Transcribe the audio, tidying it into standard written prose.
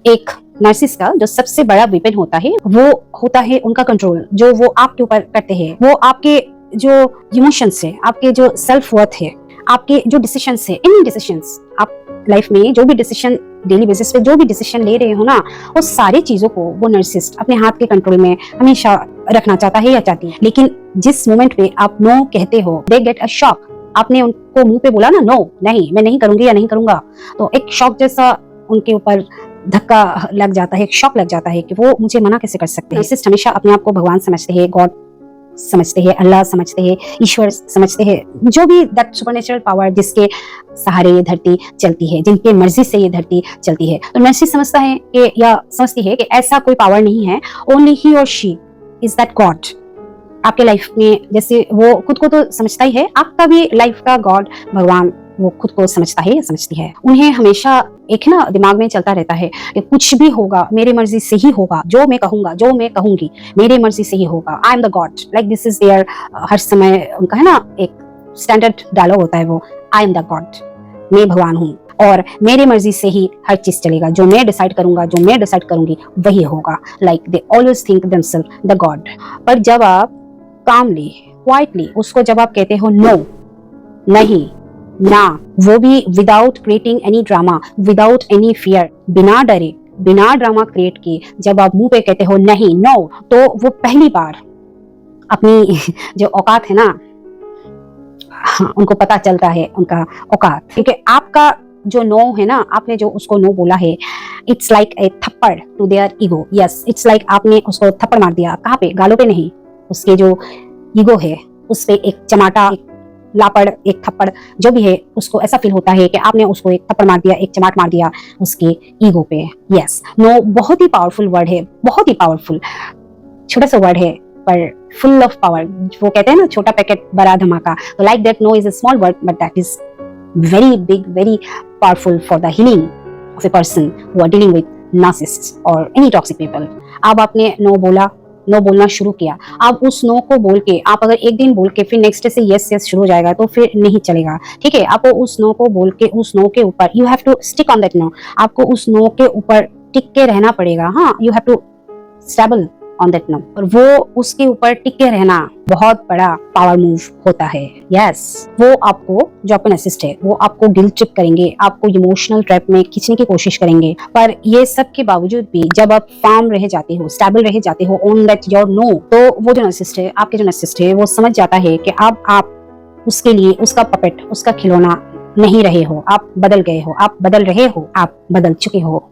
एक नार्सिसिस्ट का जो सबसे बड़ा वेपन होता है वो होता है उनका कंट्रोल, जो वो आपके ऊपर करते हैं। वो आपके जो इमोशंस है, आपके जो सेल्फ वर्थ है, आपके जो डिसीजंस है, एनी डिसीजंस आप लाइफ में जो भी डिसीजन डेली बेसिस पे जो भी डिसीजन ले रहे हो ना, वो सारी चीजों को वो नार्सिसिस्ट अपने हाथ के कंट्रोल में हमेशा रखना चाहता है या चाहती है। लेकिन जिस मोमेंट पे आप नो कहते हो, दे गेट अ शॉक। आपने उनको मुंह पे बोला ना, नो नहीं, मैं नहीं करूंगी या नहीं करूंगा, तो एक शॉक जैसा उनके ऊपर धक्का लग जाता है, एक शॉक लग जाता है कि वो मुझे मना कैसे कर सकते हैं। नार्सिसिस्ट हमेशा अपने आप को भगवान समझते हैं, गॉड समझते हैं, अल्लाह समझते हैं, ईश्वर समझते हैं, जो भी दैट सुपरनेचुरल पावर जिसके सहारे ये धरती चलती है, जिनके मर्जी से ये धरती चलती है। तो नार्सिसिस्ट समझता है कि या समझती है कि ऐसा कोई पावर नहीं है, ओनली ही और शी इज दैट गॉड आपके लाइफ में। जैसे वो खुद को तो समझता ही है, आपका भी लाइफ का गॉड भगवान वो खुद को समझता है या समझती है। उन्हें हमेशा एक ना दिमाग में चलता रहता है कि कुछ भी होगा मेरे मर्जी से ही होगा, जो मैं कहूंगा, जो मैं कहूंगी मेरे मर्जी से ही होगा। I am the god, like this is there. हर समय उनका है ना एक स्टैंडर्ड डायलॉग होता है वो, आई एम द गॉड, मैं भगवान हूँ और मेरी मर्जी से ही हर चीज चलेगा, जो मैं डिसाइड करूंगा, जो मैं डिसाइड करूंगी वही होगा। Like they always think themselves the god. पर जब आप कामली क्वाइटली उसको जब आप कहते हो नो, नहीं, ना, वो भी without creating any drama, without any fear, बिना डरे, बिना ड्रामा क्रिएट किए जब आप मुंह पे कहते हो नहीं, नो, तो वो पहली बार अपनी जो औकात है ना, उनको पता चलता है उनका औकात। क्योंकि आपका जो नो है ना, आपने जो उसको नो बोला है, इट्स लाइक ए थप्पड़ to their ego. Yes, it's like आपने उसको थप्पड़ मार दिया। कहाँ पे? गालों पे नहीं, उसके जो ईगो है उस पे एक चमाटा, एक लापड़, एक थप्पड़, जो भी है, उसको ऐसा फील होता है कि आपने उसको एक थप्पड़ मार दिया, एक चमाट मार दिया उसके ईगो पे। यस, नो बहुत ही पावरफुल वर्ड है, बहुत ही पावरफुल। छोटा सा वर्ड है पर फुल ऑफ पावर। वो कहते हैं ना, छोटा पैकेट बड़ा धमाका। तो like that no is a small word but that is very big, very powerful for the healing of a person who are dealing with narcissists or any toxic people. अब आपने नो बोला, no बोलना शुरू किया। अब उस no को बोल के आप अगर एक दिन बोल के फिर नेक्स्ट डे से यस यस शुरू हो जाएगा तो फिर नहीं चलेगा। ठीक है, आपको उस नो को बोल के, उस नो के ऊपर you have to stick on that no. आपको उस नो के ऊपर टिक के रहना पड़ेगा। हाँ, you have to stable on that no. और वो उसके ऊपर टिके रहना बहुत बड़ा पावर मूव होता है। यस, वो आपको, जो आपका नार्सिसिस्ट है, वो आपको गिल्ट ट्रिप करेंगे, आपको इमोशनल ट्रैप में खींचने की कोशिश करेंगे। पर ये सब के बावजूद भी जब आप फार्म रह जाते हो, स्टेबल रह जाते हो ऑन दैट योर नो, तो वो जो नार्सिसिस्ट है, आपके जो नार्सिसिस्ट है, वो समझ जाता है कि अब आप उसके लिए उसका पपेट, उसका खिलौना नहीं रहे हो। आप बदल गए हो, आप बदल रहे हो, आप बदल चुके हो।